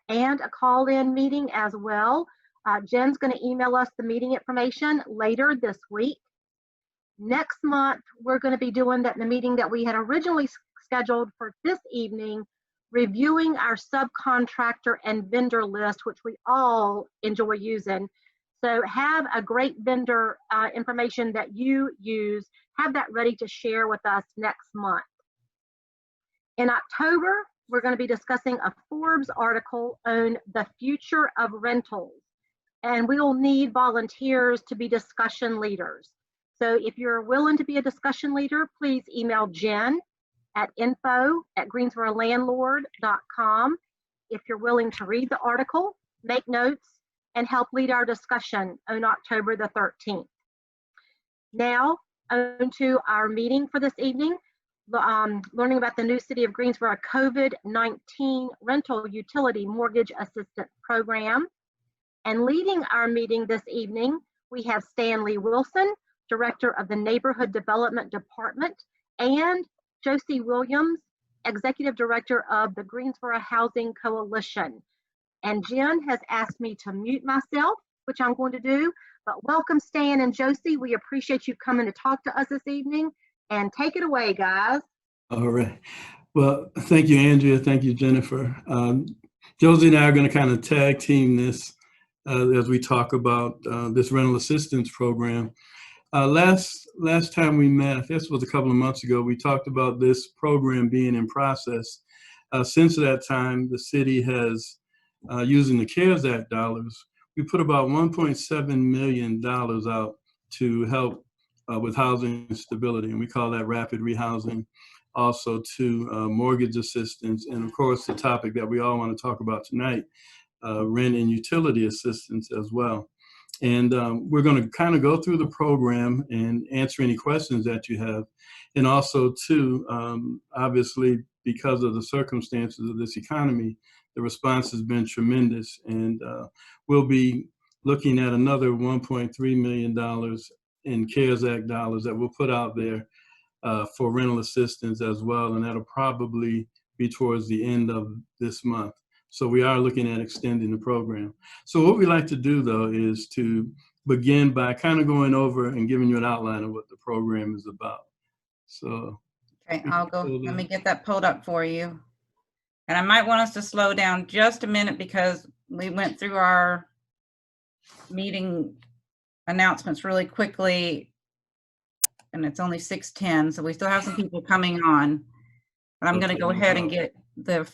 and a call-in meeting as well. Jen's going to email us the meeting information later this week. Next month, we're going to be doing the meeting that we had originally scheduled for this evening, reviewing our subcontractor and vendor list, which we all enjoy using. So have a great vendor information that you use, have that ready to share with us next month. In October, we're going to be discussing a Forbes article on the future of rentals, and we will need volunteers to be discussion leaders. So if you're willing to be a discussion leader, please email Jen at info@greensborolandlord.com. If you're willing to read the article, make notes, and help lead our discussion on October the 13th. Now, on to our meeting for this evening, learning about the new City of Greensboro COVID-19 Rental Utility Mortgage Assistance Program. And leading our meeting this evening, we have Stanley Wilson, Director of the Neighborhood Development Department, and Josie Williams, Executive Director of the Greensboro Housing Coalition. And Jen has asked me to mute myself, which I'm going to do, but welcome Stan and Josie. We appreciate you coming to talk to us this evening, and take it away, guys. All right. Well, thank you, Andrea. Thank you, Jennifer. Josie and I are going to kind of tag team this as we talk about this rental assistance program. Last time we met, I guess it was a couple of months ago, we talked about this program being in process. Since that time, the city has, using the CARES Act dollars, we put about $1.7 million out to help with housing stability, and we call that rapid rehousing, also to mortgage assistance, and of course the topic that we all want to talk about tonight, rent and utility assistance as well. And we're going to kind of go through the program and answer any questions that you have. And also too, obviously, because of the circumstances of this economy, the response has been tremendous. And we'll be looking at another $1.3 million in CARES Act dollars that we'll put out there for rental assistance as well. And that'll probably be towards the end of this month. So we are looking at extending the program. So what we like to do, though, is to begin by kind of going over and giving you an outline of what the program is about. So, okay, I'll go. Let me get that pulled up for you. And I might want us to slow down just a minute because we went through our meeting announcements really quickly, and it's only 6:10, so we still have some people coming on. But I'm going to go ahead and get the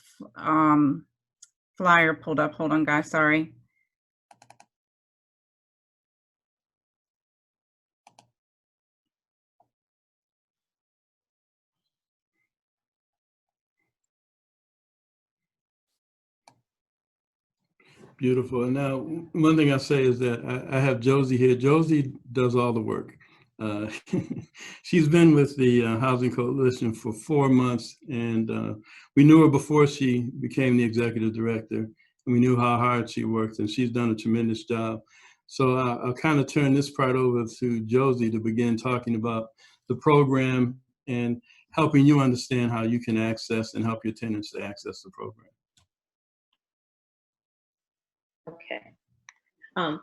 flyer pulled up. Hold on, guys. Sorry. Beautiful. And now, one thing I say is that I have Josie here. Josie does all the work. She's been with the Housing Coalition for 4 months, and we knew her before she became the executive director, and we knew how hard she worked, and she's done a tremendous job. So I'll kind of turn this part over to Josie to begin talking about the program and helping you understand how you can access and help your tenants to access the program. Okay.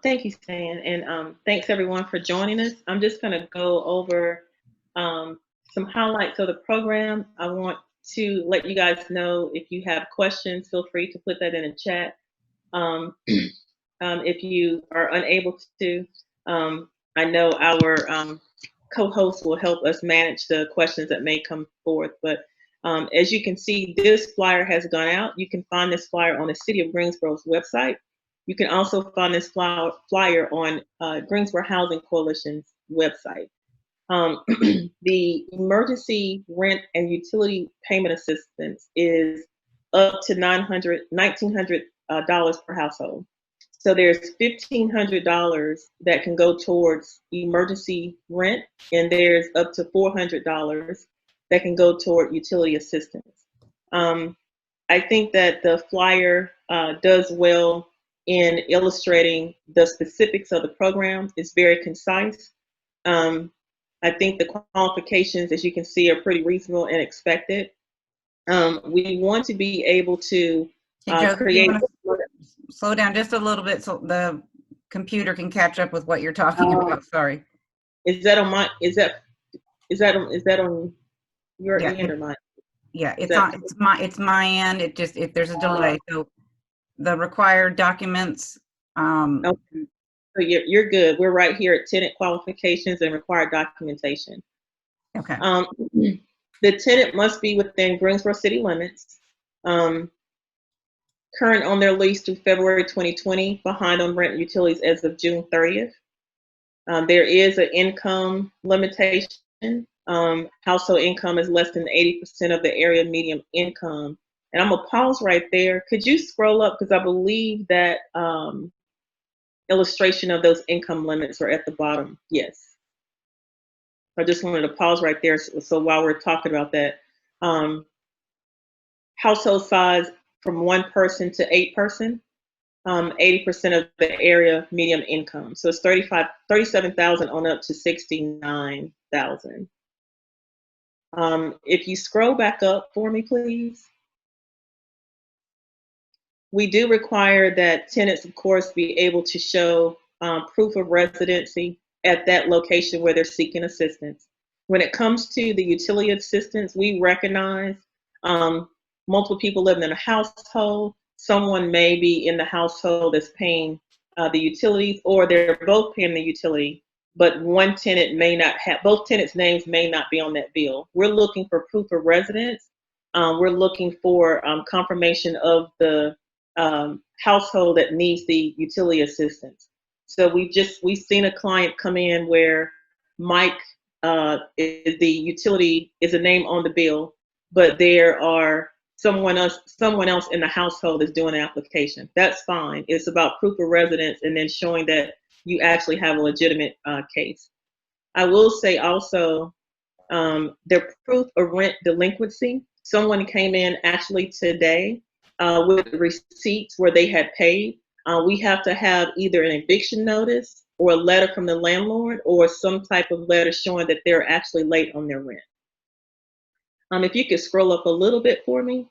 Thank you, Stan, and thanks everyone for joining us. I'm just going to go over some highlights of the program. I want to let you guys know if you have questions, feel free to put that in the chat. If you are unable to, I know our co-host will help us manage the questions that may come forth. But as you can see, this flyer has gone out. You can find this flyer on the City of Greensboro's website. You can also find this flyer on Greensboro Housing Coalition's website. The emergency rent and utility payment assistance is up to $1,900 per household. So there's $1,500 that can go towards emergency rent, and there's up to $400 that can go toward utility assistance. I think that the flyer does well in illustrating the specifics of the program. It's very concise. I think the qualifications, as you can see, are pretty reasonable and expected. We want to be able to create. slow down just a little bit so the computer can catch up with what you're talking about. Sorry. Is that on my, is that on your Yeah, end or mine? Yeah, Is it's that- on, it's my end. It just, if there's a delay. Oh. So the required documents, Okay. So you're good. We're right here at tenant qualifications and required documentation. okay. The tenant must be within Greensboro city limits, current on their lease through February 2020, behind on rent and utilities as of June 30th. There is an income limitation. Household income is less than 80% of the area median income. And I'm gonna pause right there. Could you scroll up? Because I believe that illustration of those income limits are at the bottom. Yes. I just wanted to pause right there. So while we're talking about that, household size from 1 person to 8 person, 80% of the area median income. So it's 37,000 on up to 69,000. If you scroll back up for me, please. We do require that tenants, of course, be able to show proof of residency at that location where they're seeking assistance. When it comes to the utility assistance, we recognize multiple people living in a household. Someone may be in the household that's paying the utilities, or they're both paying the utility, but one tenant may not have, both tenants' names may not be on that bill. We're looking for proof of residence. We're looking for confirmation of the household that needs the utility assistance. So we've seen a client come in where Mike, the utility is a name on the bill, but there are someone else in the household is doing the application. That's fine. It's about proof of residence and then showing that you actually have a legitimate case. I will say also, their proof of rent delinquency. Someone came in actually today with receipts where they had paid. We have to have either an eviction notice or a letter from the landlord or some type of letter showing that they're actually late on their rent. If you could scroll up a little bit for me.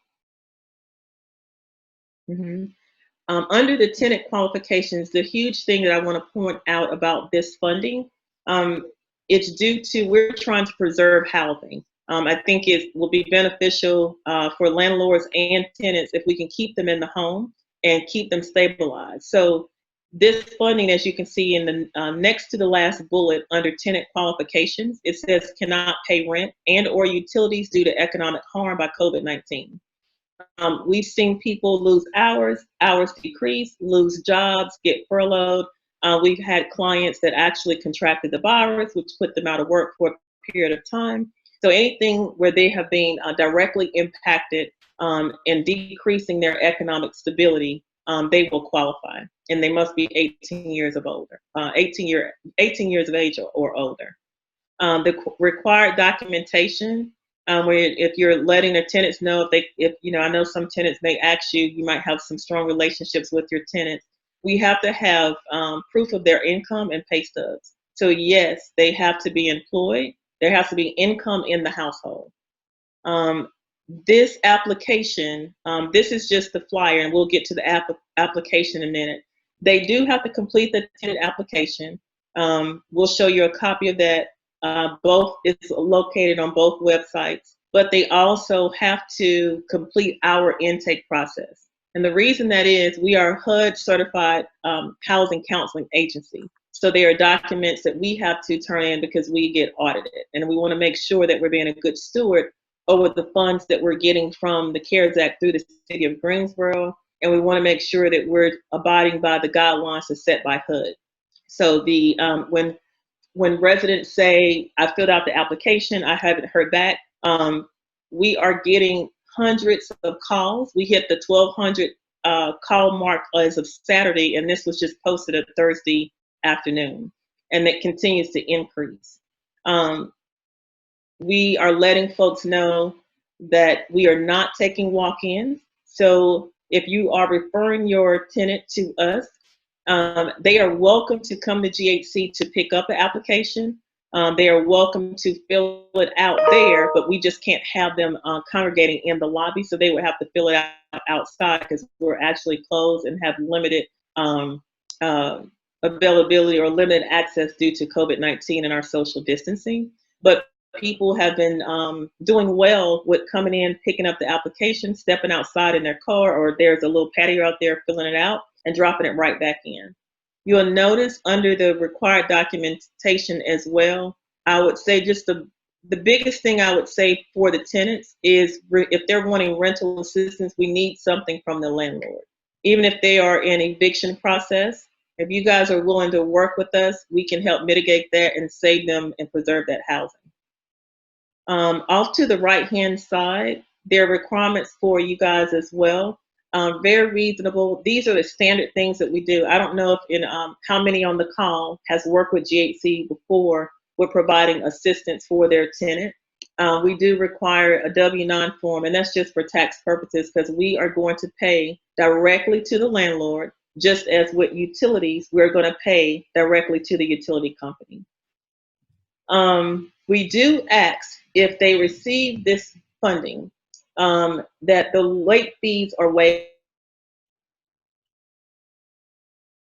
Under the tenant qualifications, the huge thing that I want to point out about this funding, it's due to, we're trying to preserve housing. I think it will be beneficial for landlords and tenants if we can keep them in the home and keep them stabilized. So this funding, as you can see in the next to the last bullet under tenant qualifications, it says cannot pay rent and or utilities due to economic harm by COVID-19. We've seen people lose hours decrease, lose jobs, get furloughed. We've had clients that actually contracted the virus, which put them out of work for a period of time. So anything where they have been directly impacted in decreasing their economic stability, they will qualify, and they must be 18 years of older, 18 years of age or older. The required documentation, where if you're letting the tenants know, if you know, I know some tenants may ask you, you might have some strong relationships with your tenants. We have to have proof of their income and pay stubs. So yes, they have to be employed. There has to be income in the household. This application, this is just the flyer, and we'll get to the application in a minute. They do have to complete the tenant application. We'll show you a copy of that. Both, it's located on both websites, but they also have to complete our intake process. And the reason that is, we are a HUD certified housing counseling agency. So there are documents that we have to turn in because we get audited, and we want to make sure that we're being a good steward over the funds that we're getting from the CARES Act through the city of Greensboro. And we want to make sure that we're abiding by the guidelines that's set by HUD. So the when residents say, I filled out the application, I haven't heard back, we are getting hundreds of calls. We hit the 1,200 call mark as of Saturday, and this was just posted a Thursday afternoon, and it continues to increase. We are letting folks know that we are not taking walk-ins. So if you are referring your tenant to us, they are welcome to come to GHC to pick up an application. They are welcome to fill it out there, but we just can't have them congregating in the lobby, so they would have to fill it out outside because we're actually closed and have limited availability or limited access due to COVID-19 and our social distancing. But people have been doing well with coming in, picking up the application, stepping outside in their car, or there's a little patio out there, filling it out and dropping it right back in. You'll notice under the required documentation as well, I would say just the biggest thing I would say for the tenants is if they're wanting rental assistance, we need something from the landlord. Even if they are in eviction process, if you guys are willing to work with us, we can help mitigate that and save them and preserve that housing. Off to the right-hand side, there are requirements for you guys as well. Very reasonable. These are the standard things that we do. I don't know if how many on the call has worked with GHC before with providing assistance for their tenant. We do require a W-9 form, and that's just for tax purposes because we are going to pay directly to the landlord, just as with utilities, we're going to pay directly to the utility company. We do ask if they receive this funding, that the late fees are waived,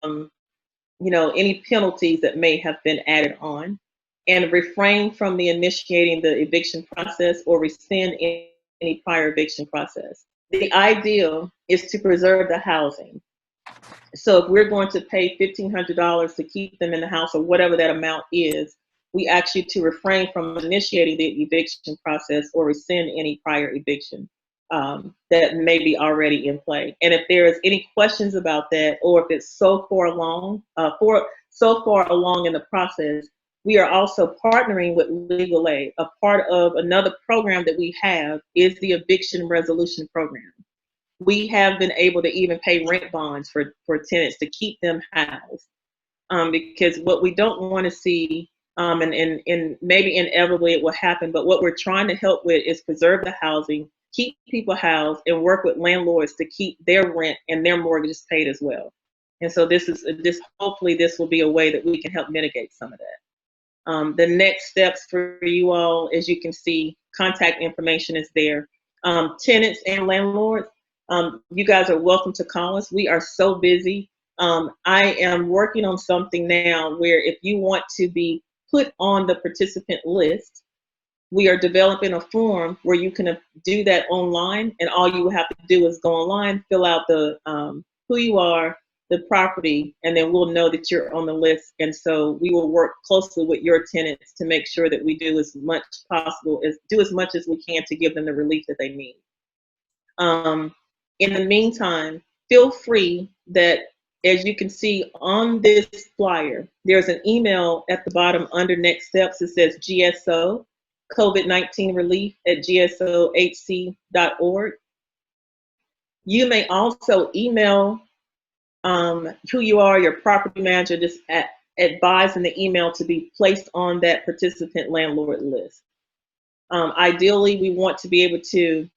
any penalties that may have been added on, and refrain from the initiating the eviction process or rescind any prior eviction process. The ideal is to preserve the housing. So if we're going to pay $1,500 to keep them in the house or whatever that amount is, we ask you to refrain from initiating the eviction process or rescind any prior eviction that may be already in play. And if there is any questions about that, or if it's so far along in the process, we are also partnering with Legal Aid. A part of another program that we have is the eviction resolution program. We have been able to even pay rent bonds for tenants to keep them housed, because what we don't want to see, and maybe inevitably it will happen, but what we're trying to help with is preserve the housing, keep people housed, and work with landlords to keep their rent and their mortgages paid as well. And so hopefully this will be a way that we can help mitigate some of that. The next steps for you all, as you can see, contact information is there. Tenants and landlords, you guys are welcome to call us. We are so busy. I am working on something now where if you want to be put on the participant list, we are developing a form where you can do that online, and all you have to do is go online, fill out the who you are, the property, and then we'll know that you're on the list. And so we will work closely with your tenants to make sure that we do as much as we can to give them the relief that they need. In the meantime, feel free that, as you can see on this flyer, there's an email at the bottom under next steps. It says GSO, COVID-19 relief at gsohc.org. You may also email who you are, your property manager, just advising the email to be placed on that participant landlord list. Ideally, we want to be able to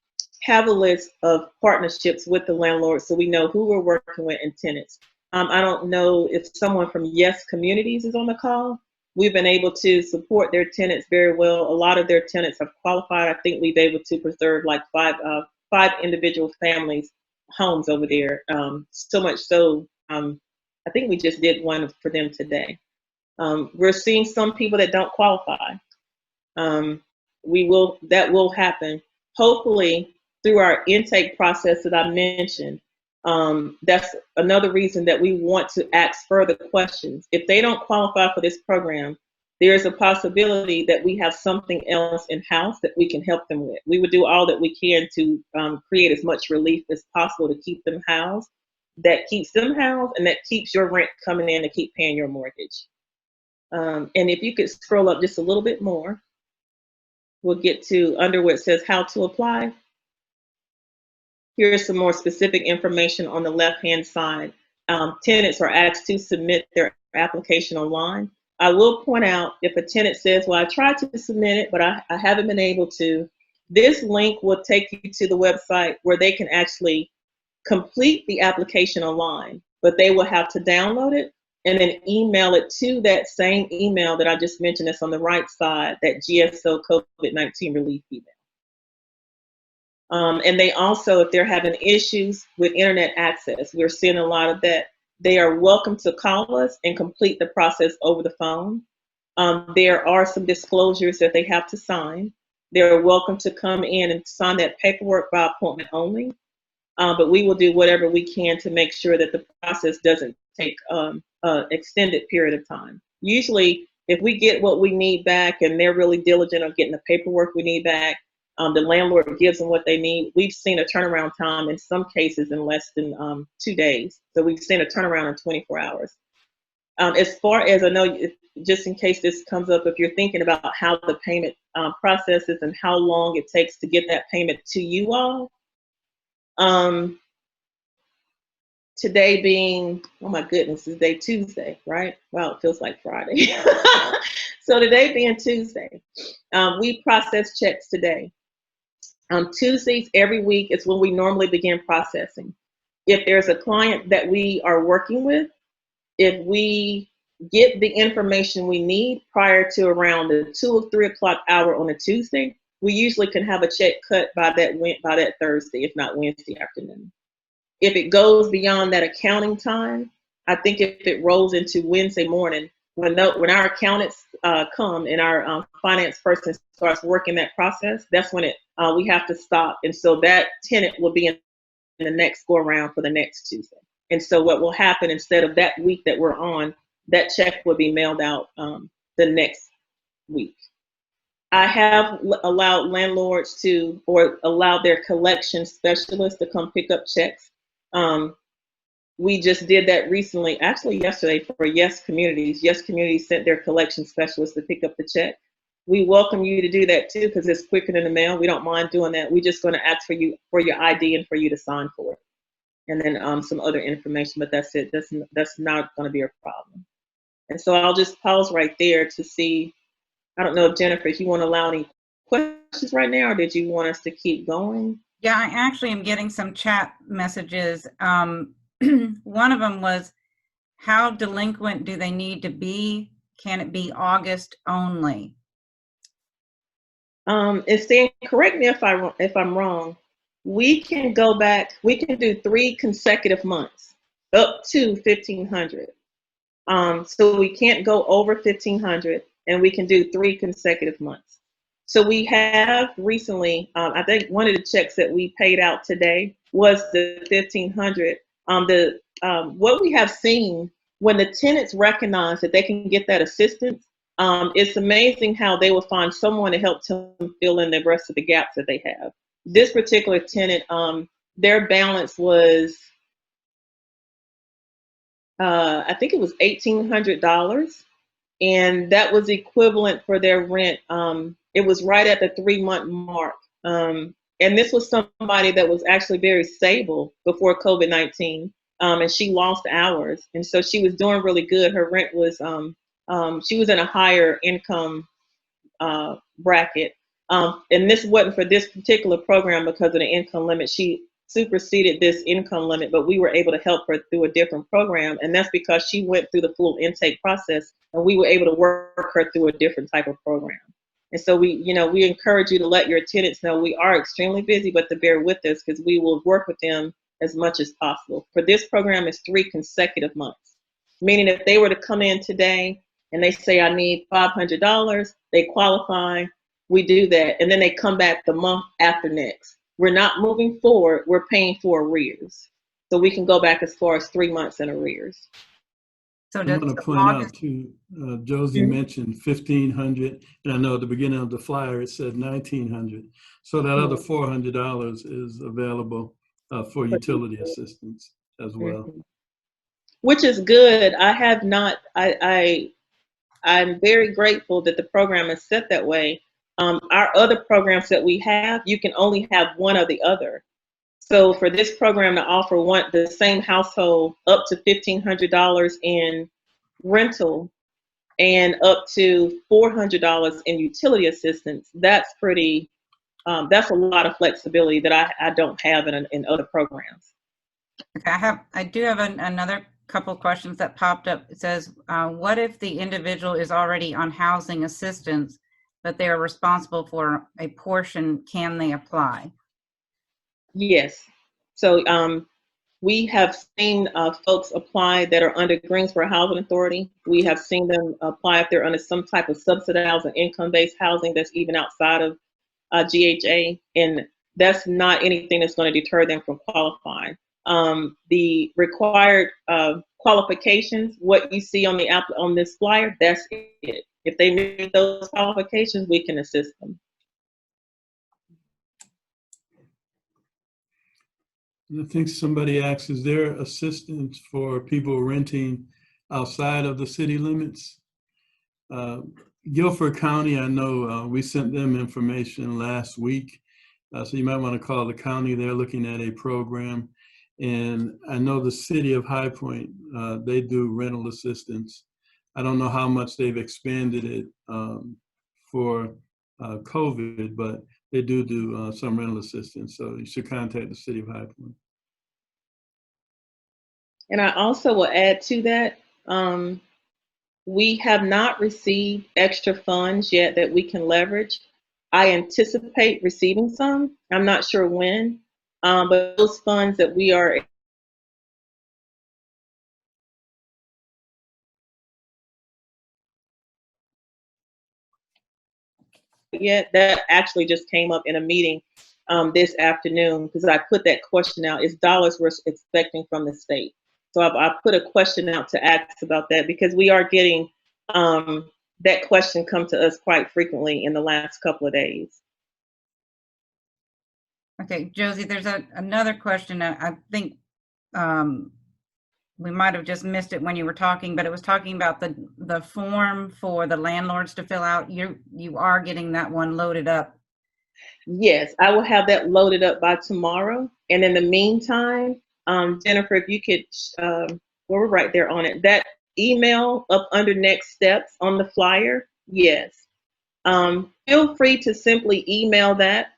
have a list of partnerships with the landlord so we know who we're working with and tenants. I don't know if someone from Yes Communities is on the call. We've been able to support their tenants very well. A lot of their tenants have qualified. I think we've been able to preserve like five individual families' homes over there. So much so, I think we just did one for them today. We're seeing some people that don't qualify. That will happen. Hopefully, through our intake process that I mentioned, that's another reason that we want to ask further questions. If they don't qualify for this program, there's a possibility that we have something else in-house that we can help them with. We would do all that we can to create as much relief as possible to keep them housed. That keeps them housed, and that keeps your rent coming in to keep paying your mortgage. And if you could scroll up just a little bit more, we'll get to under where it says how to apply. Here's some more specific information on the left-hand side. Tenants are asked to submit their application online. I will point out, if a tenant says, well, I tried to submit it, but I haven't been able to, this link will take you to the website where they can actually complete the application online, but they will have to download it and then email it to that same email that I just mentioned that's on the right side, that GSO COVID-19 relief email. And they also, if they're having issues with internet access, we're seeing a lot of that, they are welcome to call us and complete the process over the phone. There are some disclosures that they have to sign. They're welcome to come in and sign that paperwork by appointment only. But we will do whatever we can to make sure that the process doesn't take an extended period of time. Usually, if we get what we need back and they're really diligent on getting the paperwork we need back, the landlord gives them what they need. We've seen a turnaround time in some cases in less than 2 days. So we've seen a turnaround in 24 hours. As far as I know, just in case this comes up, if you're thinking about how the payment processes and how long it takes to get that payment to you all, today being, oh my goodness, is day Tuesday, right? Wow, it feels like Friday. So today being Tuesday, we process checks today. Tuesdays every week is when we normally begin processing. If there's a client that we are working with, if we get the information we need prior to around the 2 or 3 o'clock hour on a Tuesday, we usually can have a check cut by that Thursday, if not Wednesday afternoon. If it goes beyond that accounting time, I think if it rolls into Wednesday morning, when our accountants come and our finance person starts working that process, that's when we have to stop. And so that tenant will be in the next go around for the next Tuesday. And so what will happen, instead of that week that we're on, that check will be mailed out the next week. I have allowed landlords or allowed their collection specialists to come pick up checks. We just did that recently, actually yesterday, for Yes Communities. Yes Communities sent their collection specialist to pick up the check. We welcome you to do that too, because it's quicker than the mail. We don't mind doing that. We're just going to ask for your ID and for you to sign for it. And then some other information, but that's it. That's not going to be a problem. And so I'll just pause right there to see. I don't know, Jennifer, if you want to allow any questions right now, or did you want us to keep going? Yeah, I actually am getting some chat messages. One of them was, how delinquent do they need to be? Can it be August only? And Stan, correct me if I'm wrong. We can go back. We can do 3 consecutive months up to 1,500. So we can't go over 1,500, and we can do 3 consecutive months. So we have recently, I think one of the checks that we paid out today was the 1,500. What we have seen, when the tenants recognize that they can get that assistance, it's amazing how they will find someone to help them fill in the rest of the gaps that they have. This particular tenant, their balance was, I think it was $1,800, and that was equivalent for their rent. It was right at the 3-month mark. And this was somebody that was actually very stable before COVID-19, and she lost hours. And so she was doing really good. Her rent was, she was in a higher income bracket. And this wasn't for this particular program because of the income limit. She superseded this income limit, but we were able to help her through a different program. And that's because she went through the full intake process, and we were able to work her through a different type of program. And so we encourage you to let your tenants know we are extremely busy, but to bear with us, because we will work with them as much as possible. For this program, it's 3 consecutive months, meaning if they were to come in today and they say, I need $500, they qualify, we do that. And then they come back the month after next. We're not moving forward, we're paying for arrears. So we can go back as far as 3 months in arrears. So I want to point out too, Josie mentioned 1,500, and I know at the beginning of the flyer it said 1,900. So that other $400 is available for utility assistance as well. Which is good. I have not. I'm very grateful that the program is set that way. Our other programs that we have, you can only have one or the other. So for this program to offer the same household up to $1,500 in rental and up to $400 in utility assistance, that's pretty. That's a lot of flexibility that I don't have in other programs. Okay, I do have another couple questions that popped up. It says, what if the individual is already on housing assistance, but they are responsible for a portion? Can they apply? Yes. So we have seen folks apply that are under Greensboro Housing Authority. We have seen them apply if they're under some type of subsidized or income-based housing that's even outside of GHA, and that's not anything that's going to deter them from qualifying. The required qualifications, what you see on the on this flyer, that's it. If they meet those qualifications, we can assist them. I think somebody asked, is there assistance for people renting outside of the city limits? Guilford County, I know we sent them information last week. So you might want to call the county. They're looking at a program. And I know the city of High Point, they do rental assistance. I don't know how much they've expanded it for COVID, but they do some rental assistance. So you should contact the city of High Point. And I also will add to that, we have not received extra funds yet that we can leverage. I anticipate receiving some. I'm not sure when, but those funds that we are yet, that actually just came up in a meeting this afternoon, because I put that question out. It's dollars we're expecting from the state. So I put a question out to ask about that, because we are getting that question come to us quite frequently in the last couple of days. Okay, Josie, there's another question. I think we might have just missed it when you were talking, but it was talking about the form for the landlords to fill out. You are getting that one loaded up. Yes, I will have that loaded up by tomorrow. And in the meantime, Jennifer, if you could, we're right there on it. That email up under next steps on the flyer, yes. Feel free to simply email that.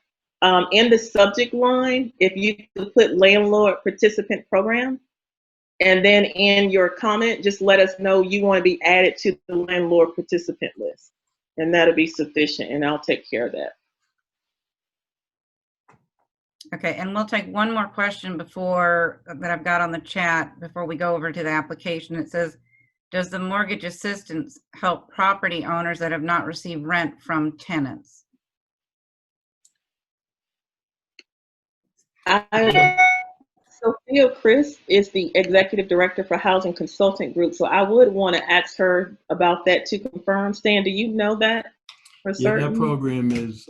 In the subject line, if you could put landlord participant program, and then in your comment, just let us know you want to be added to the landlord participant list. And that'll be sufficient, and I'll take care of that. Okay, and we'll take one more question before that I've got on the chat before we go over to the application. It says, does the mortgage assistance help property owners that have not received rent from tenants? Sophia Chris is the executive director for Housing Consultant Group, so I would want to ask her about that to confirm. Stan, do you know that for certain? Yeah, that program is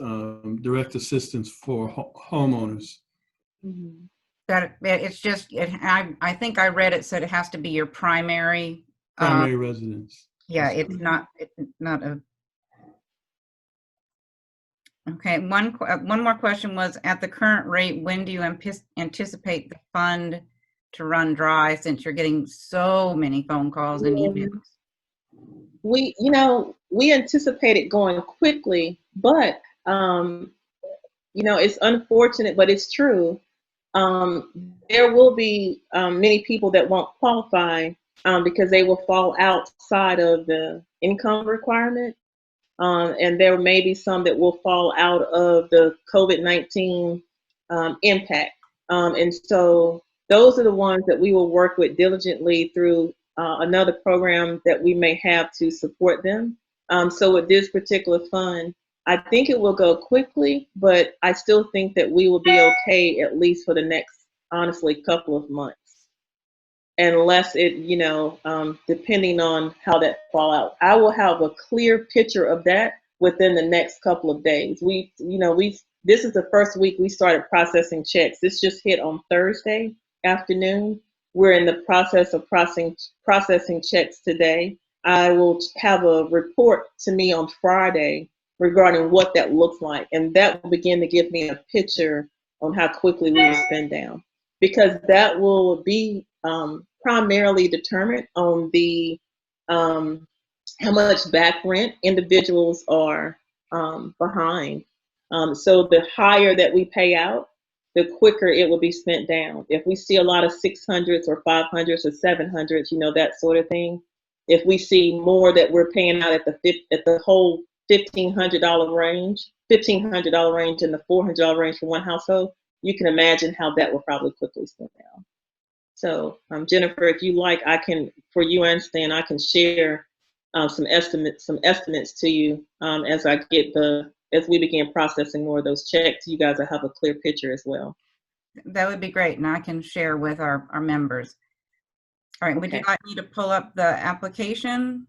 direct assistance for homeowners. Mm-hmm. That it's just I think I read it said it has to be your primary residence. Yeah, it's not a. Okay, one more question was, at the current rate, when do you anticipate the fund to run dry, since you're getting so many phone calls and emails? We anticipate it going quickly, but it's unfortunate, but it's true. There will be many people that won't qualify because they will fall outside of the income requirement. And there may be some that will fall out of the COVID-19 impact. And so those are the ones that we will work with diligently through another program that we may have to support them. So with this particular fund, I think it will go quickly, but I still think that we will be okay at least for the next, honestly, couple of months. Unless it, depending on how that fall out. I will have a clear picture of that within the next couple of days. This is the first week we started processing checks. This just hit on Thursday afternoon. We're in the process of processing checks today. I will have a report to me on Friday regarding what that looks like. And that will begin to give me a picture on how quickly we will spend down. Because that will be primarily determined on the how much back rent individuals are behind. So the higher that we pay out, the quicker it will be spent down. If we see a lot of 600s or 500s or 700s, you know, that sort of thing. If we see more that we're paying out at the whole $1,500 range, $1,500 range and the $400 range for one household, you can imagine how that will probably quickly spend down. So, Jennifer, if you like, I can, for you and Stan, I can share some estimates to you as we begin processing more of those checks. You guys will have a clear picture as well. That would be great, and I can share with our members. All right, would you like me to pull up the application?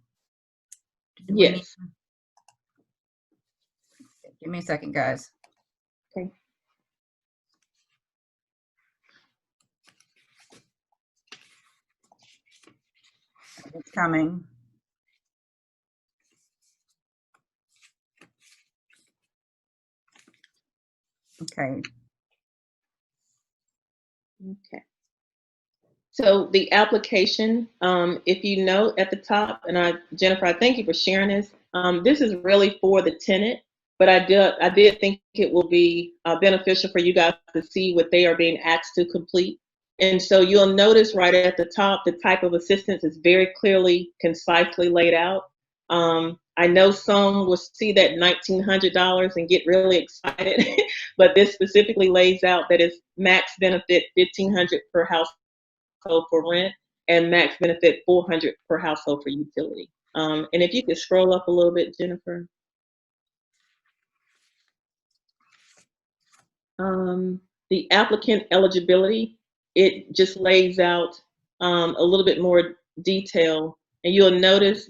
Yes. Give me a second, guys. Okay. It's coming. Okay. Okay. So the application, if you note at the top, and Jennifer, I thank you for sharing this. This is really for the tenant, but I did think it will be beneficial for you guys to see what they are being asked to complete. And so you'll notice right at the top, the type of assistance is very clearly, concisely laid out. I know some will see that $1,900 and get really excited, but this specifically lays out that it's max benefit $1,500 per household for rent and max benefit $400 per household for utility. And if you could scroll up a little bit, Jennifer. The applicant eligibility, it just lays out a little bit more detail, and you'll notice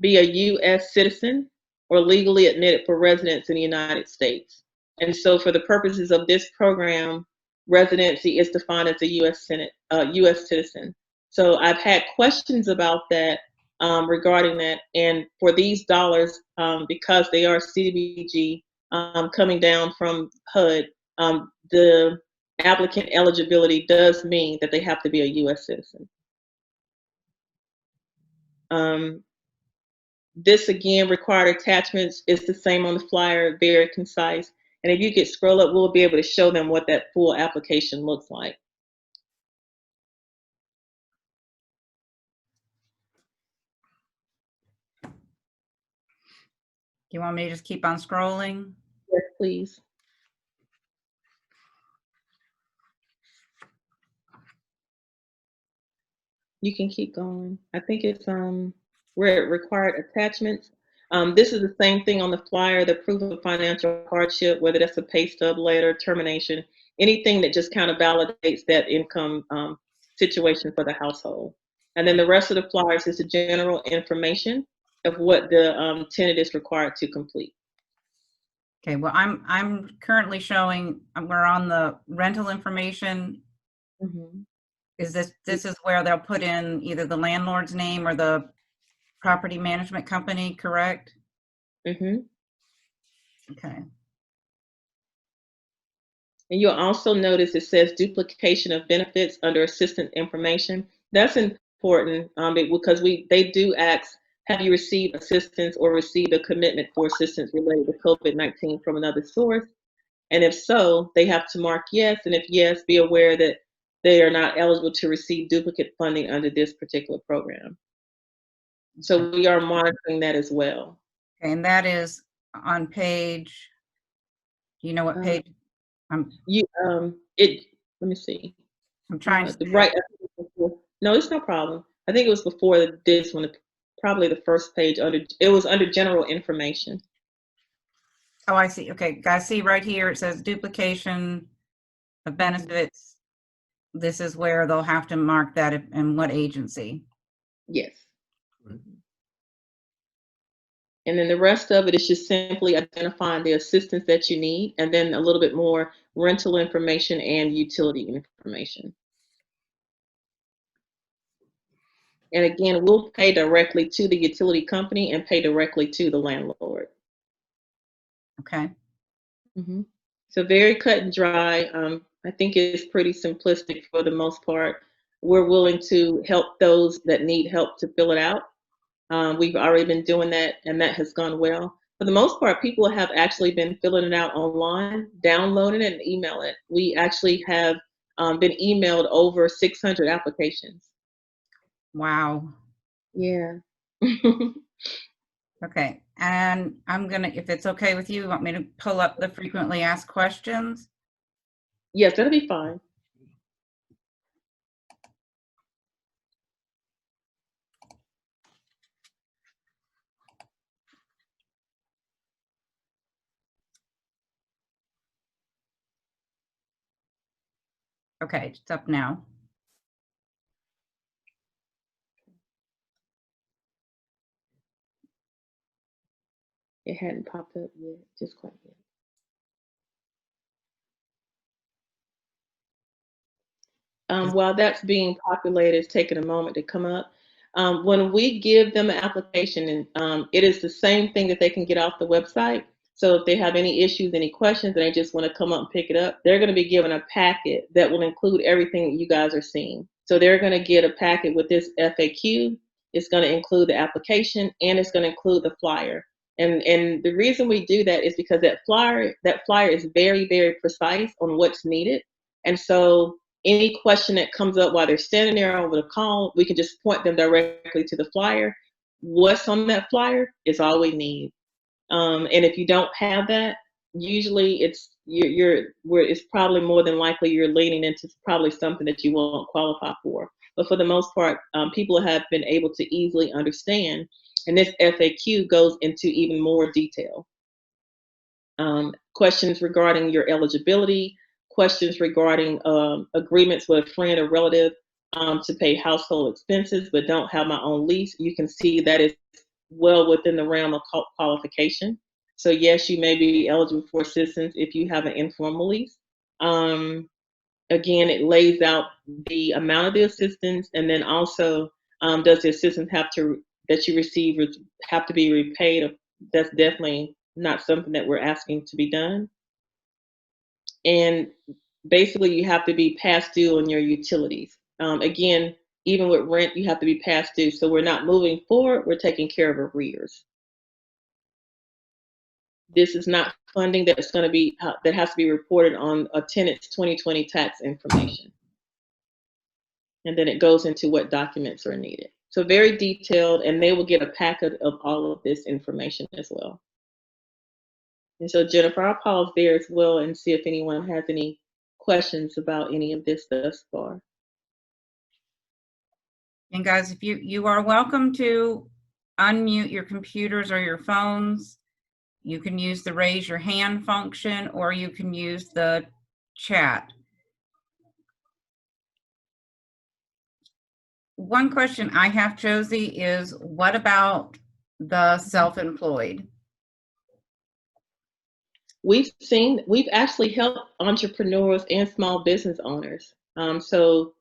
be a U.S. citizen or legally admitted for residence in the United States. And so for the purposes of this program, residency is defined as a U.S. citizen. So I've had questions about that regarding that. And for these dollars, because they are CDBG coming down from HUD, the applicant eligibility does mean that they have to be a U.S. citizen. This again, required attachments is the same on the flyer, very concise. And if you could scroll up, we'll be able to show them what that full application looks like. You want me to just keep on scrolling? Yes, please. You can keep going. I think it's where it required attachments. This is the same thing on the flyer, the proof of financial hardship, whether that's a pay stub, letter, termination, anything that just kind of validates that income situation for the household. And then the rest of the flyers is the general information of what the tenant is required to complete. Okay, well, I'm currently showing, we're on the rental information. Mm-hmm. Is this is where they'll put in either the landlord's name or the property management company, correct? Mm-hmm. Okay. And you'll also notice it says duplication of benefits under assistance information. That's important because they do ask, have you received assistance or received a commitment for assistance related to COVID-19 from another source? And if so, they have to mark yes. And if yes, be aware that they are not eligible to receive duplicate funding under this particular program. So we are monitoring that as well. Okay, and that is on page, do you know what page? Let me see. I'm trying to right. No, it's no problem. I think it was before this one, probably the first page it was under general information. Oh, I see. Okay, guys, see right here, it says duplication of benefits. This is where they'll have to mark that and what agency. Yes. And then the rest of it is just simply identifying the assistance that you need, and then a little bit more rental information and utility information. And again, we'll pay directly to the utility company and pay directly to the landlord. Okay. Mm-hmm. So very cut and dry. I think it's pretty simplistic for the most part. We're willing to help those that need help to fill it out. We've already been doing that, and that has gone well. for the most part, people have actually been filling it out online, downloading it, and emailing it. We actually have been emailed over 600 applications. Wow. Yeah. Okay, and I'm gonna, if it's okay with you, want me to pull up the frequently asked questions? Yes, that'll be fine. Okay, it's up now. It hadn't popped up yet, just quite yet. While that's being populated, it's taking a moment to come up. When we give them an application, and it is the same thing that they can get off the website. So if they have any issues, any questions, and they just want to come up and pick it up, they're going to be given a packet that will include everything that you guys are seeing. So they're going to get a packet with this FAQ. It's going to include the application, and it's going to include the flyer. And the reason we do that is because that flyer is very, very precise on what's needed. And so any question that comes up while they're standing there over the call, we can just point them directly to the flyer. What's on that flyer is all we need. And if you don't have that, usually it's probably more than likely you're leaning into probably something that you won't qualify for. But for the most part, people have been able to easily understand. And this FAQ goes into even more detail. Questions regarding your eligibility, questions regarding agreements with a friend or relative to pay household expenses but don't have my own lease. You can see that is well within the realm of qualification. So yes, you may be eligible for assistance if you have an informal lease. Again, it lays out the amount of the assistance, and then also does the assistance that you receive have to be repaid? That's definitely not something that we're asking to be done. And basically, you have to be past due on your utilities. Again, even with rent, you have to be past due. So we're not moving forward, we're taking care of arrears. This is not funding that's going to be, that has to be reported on a tenant's 2020 tax information. And then it goes into what documents are needed. So very detailed, and they will get a packet of all of this information as well. And so Jennifer, I'll pause there as well and see if anyone has any questions about any of this thus far. And guys, if you are welcome to unmute your computers or your phones. You can use the raise your hand function, or you can use the chat. One question I have, Josie, is what about the self-employed? We've actually helped entrepreneurs and small business owners. So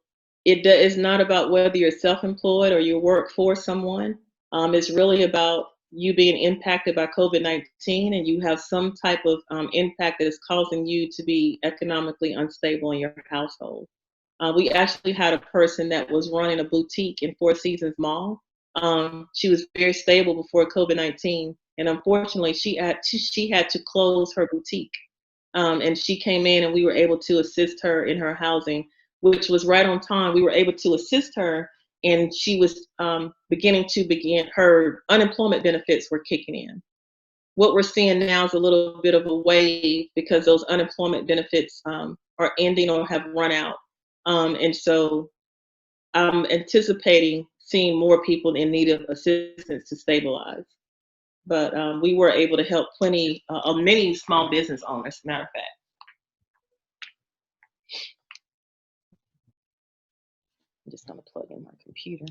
it is not about whether you're self-employed or you work for someone. It's really about you being impacted by COVID-19 and you have some type of impact that is causing you to be economically unstable in your household. We actually had a person that was running a boutique in Four Seasons Mall. She was very stable before COVID-19, and unfortunately, she had to close her boutique. And she came in, and we were able to assist her in her housing, which was right on time. We were able to assist her, and she was beginning her unemployment benefits were kicking in. What we're seeing now is a little bit of a wave because those unemployment benefits are ending or have run out. And so I'm anticipating seeing more people in need of assistance to stabilize. But we were able to help many small business owners, matter of fact. I'm just gonna plug in my computer.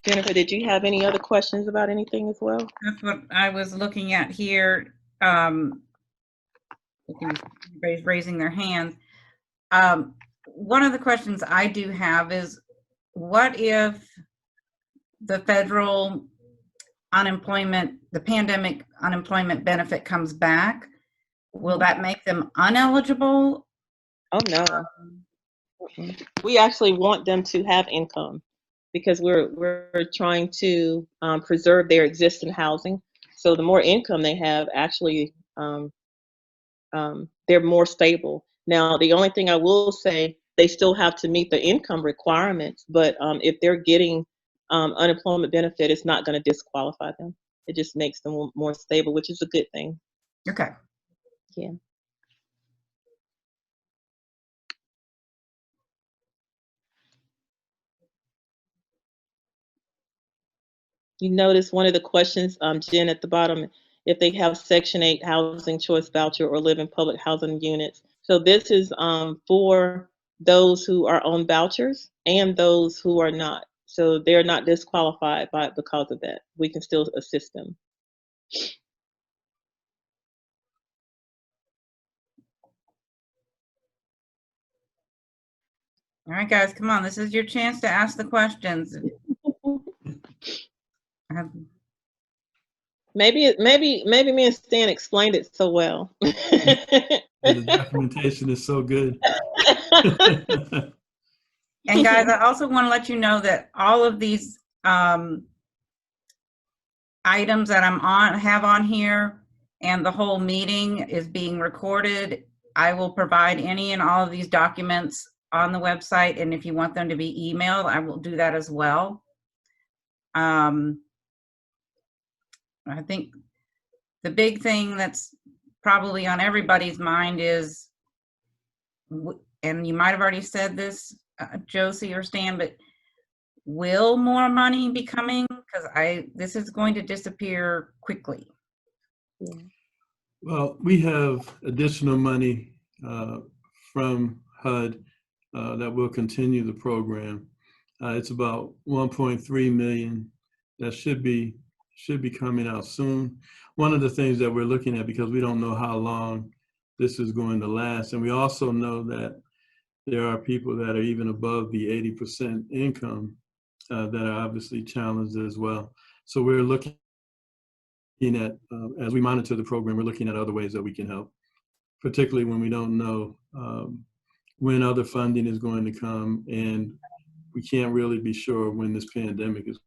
Jennifer, did you have any other questions about anything as well? That's what I was looking at here. Everybody's raising their hands. One of the questions I do have is, what if the federal unemployment, the pandemic unemployment benefit comes back? Will that make them uneligible? Oh, no. We actually want them to have income. because we're trying to preserve their existing housing. So the more income they have, actually, they're more stable. Now, the only thing I will say, they still have to meet the income requirements, but if they're getting unemployment benefit, it's not going to disqualify them. It just makes them more stable, which is a good thing. Okay. Yeah. You notice one of the questions, Jen, at the bottom, if they have Section 8 housing choice voucher or live in public housing units. So this is for those who are on vouchers and those who are not. So they're not disqualified because of that. We can still assist them. All right, guys, come on. This is your chance to ask the questions. Maybe me and Stan explained it so well. The documentation is so good. And guys, I also want to let you know that all of these items that have on here, and the whole meeting is being recorded. I will provide any and all of these documents on the website, and if you want them to be emailed, I will do that as well. I think the big thing that's probably on everybody's mind is, and you might have already said this, Josie or Stan, but will more money be coming? Because this is going to disappear quickly. Yeah. Well, we have additional money from HUD that will continue the program. It's about 1.3 million that should be coming out soon. One of the things that we're looking at, because we don't know how long this is going to last, and we also know that there are people that are even above the 80% income that are obviously challenged as well. So we're looking at, as we monitor the program, we're looking at other ways that we can help, particularly when we don't know when other funding is going to come, and we can't really be sure when this pandemic is.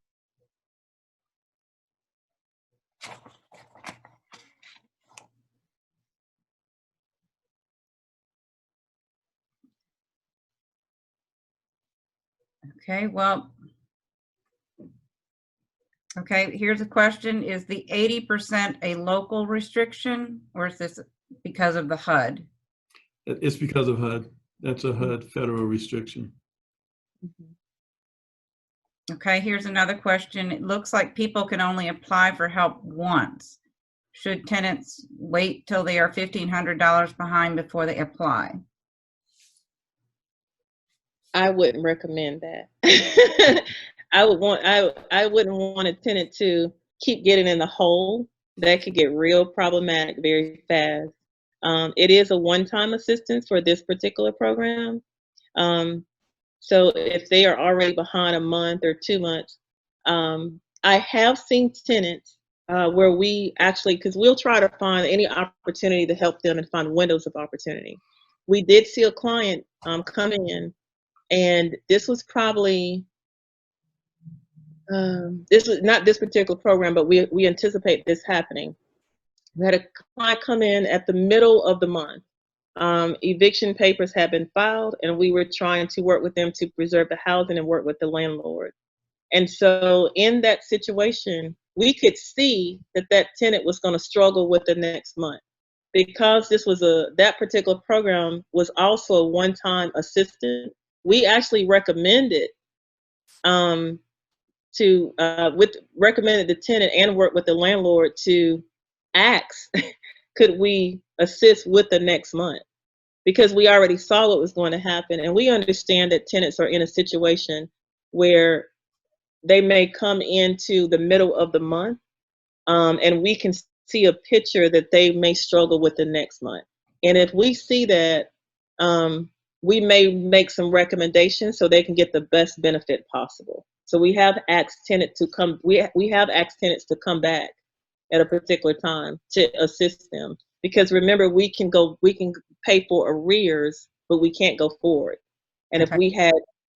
Okay, well, okay, here's a question. Is the 80% a local restriction, or is this because of the HUD? It's because of HUD. That's a HUD federal restriction. Okay, here's another question. It looks like people can only apply for help once. Should tenants wait till they are $1,500 behind before they apply? I wouldn't recommend that. I wouldn't want a tenant to keep getting in the hole. That could get real problematic very fast. It is a one-time assistance for this particular program. So if they are already behind a month or 2 months, I have seen tenants where we actually, because we'll try to find any opportunity to help them and find windows of opportunity. We did see a client come in, and this was probably, this was not this particular program, but we anticipate this happening. We had a client come in at the middle of the month. Eviction papers had been filed, and we were trying to work with them to preserve the housing and work with the landlord. And so in that situation, we could see that that tenant was going to struggle with the next month, because this was that particular program was also a one-time assistance. We actually recommended recommended the tenant and work with the landlord to ask, could we assist with the next month? Because we already saw what was going to happen, and we understand that tenants are in a situation where they may come into the middle of the month, and we can see a picture that they may struggle with the next month. And if we see that, we may make some recommendations so they can get the best benefit possible. So we have asked tenants to come. We have asked tenants to come back at a particular time to assist them, because remember, we can pay for arrears, but we can't go forward. And Okay. if we had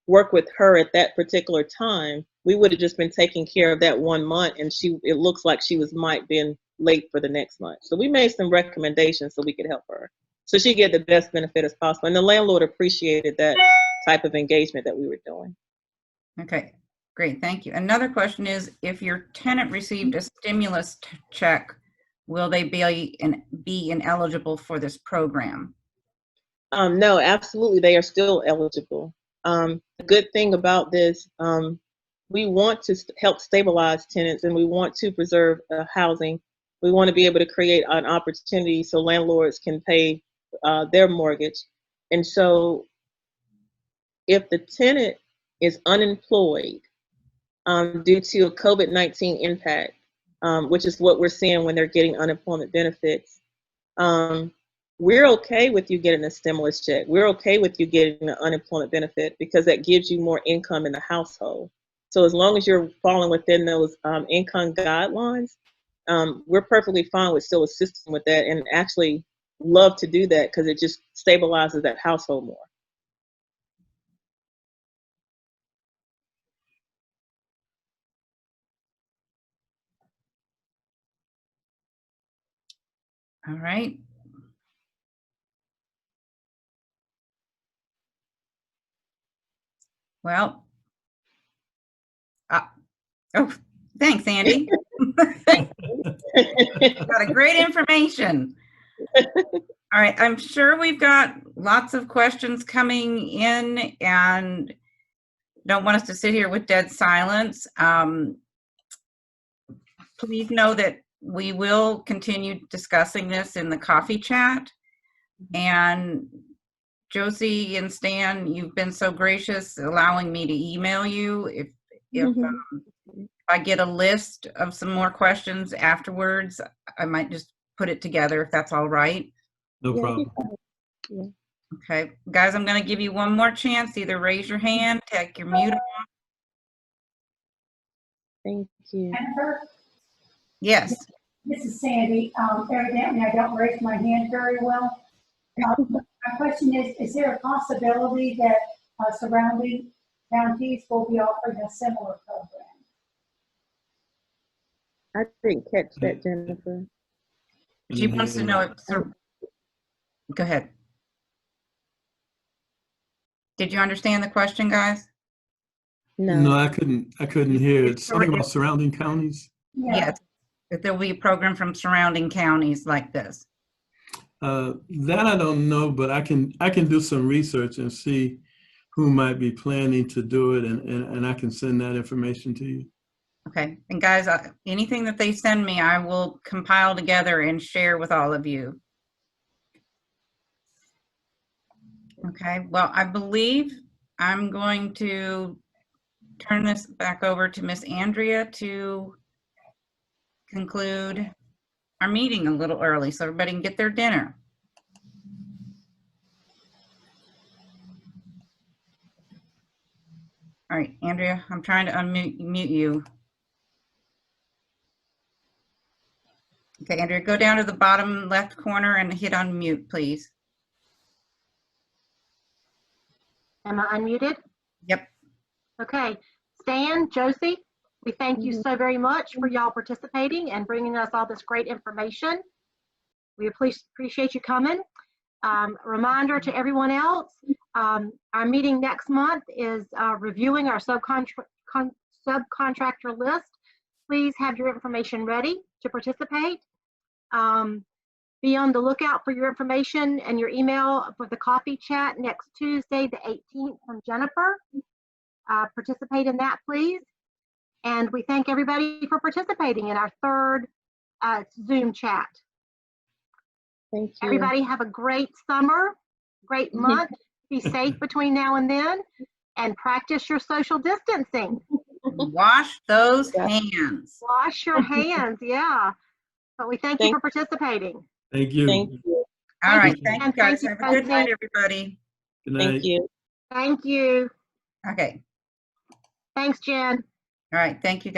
work with her at that particular time, we would have just been taking care of that 1 month, and it looks like she might been late for the next month. So we made some recommendations so we could help her, so she get the best benefit as possible. And the landlord appreciated that type of engagement that we were doing. Okay, great, thank you. Another question is, if your tenant received a stimulus check, will they be ineligible for this program? No, absolutely, they are still eligible. The good thing about this, we want to help stabilize tenants, and we want to preserve housing. We want to be able to create an opportunity so landlords can pay their mortgage. And so if the tenant is unemployed due to a COVID-19 impact, which is what we're seeing when they're getting unemployment benefits, we're okay with you getting a stimulus check. We're okay with you getting an unemployment benefit because that gives you more income in the household. So as long as you're falling within those income guidelines, we're perfectly fine with still assisting with that, and actually love to do that because it just stabilizes that household more. All right. Well, oh, thanks, Andy. Got a great information. All right, I'm sure we've got lots of questions coming in and don't want us to sit here with dead silence. Please know that we will continue discussing this in the coffee chat. And Josie and Stan, you've been so gracious allowing me to email you. If I get a list of some more questions afterwards, I might just put it together if that's all right. No problem. Yeah. Okay, guys, I'm going to give you one more chance. Either raise your hand, take your mute off. Thank you. Jennifer, Yes. this is Sandy. Evidently, I don't raise my hand very well. My question is there a possibility that surrounding counties will be offering a similar program? I didn't catch that, Jennifer. She wants to know if, go ahead. Did you understand the question, guys? No, I couldn't hear it. Something about surrounding counties? Yeah. Yes, if there will be a program from surrounding counties like this. That I don't know, but I can do some research and see who might be planning to do it, and I can send that information to you. Okay, and guys, anything that they send me, I will compile together and share with all of you. Okay, well, I believe I'm going to turn this back over to Miss Andrea to conclude our meeting a little early so everybody can get their dinner. All right, Andrea, I'm trying to unmute you. Okay, Andrea, go down to the bottom left corner and hit unmute, please. Am I unmuted? Yep. Okay, Stan, Josie, we thank you so very much for y'all participating and bringing us all this great information. We appreciate you coming. Reminder to everyone else, our meeting next month is reviewing our subcontractor list. Please have your information ready to participate. Be on the lookout for your information and your email for the coffee chat next Tuesday, the 18th from Jennifer. Participate in that, please. And we thank everybody for participating in our third Zoom chat. Thank you. Everybody have a great summer, great month. Be safe between now and then, and practice your social distancing. Wash those hands. Wash your hands, yeah. But we thank you for participating. Thank you. Thank you. All right, you, thank you guys. Have a good night, everybody. Good night. Thank you. Thank you. Okay. Thanks, Jen. All right, thank you guys.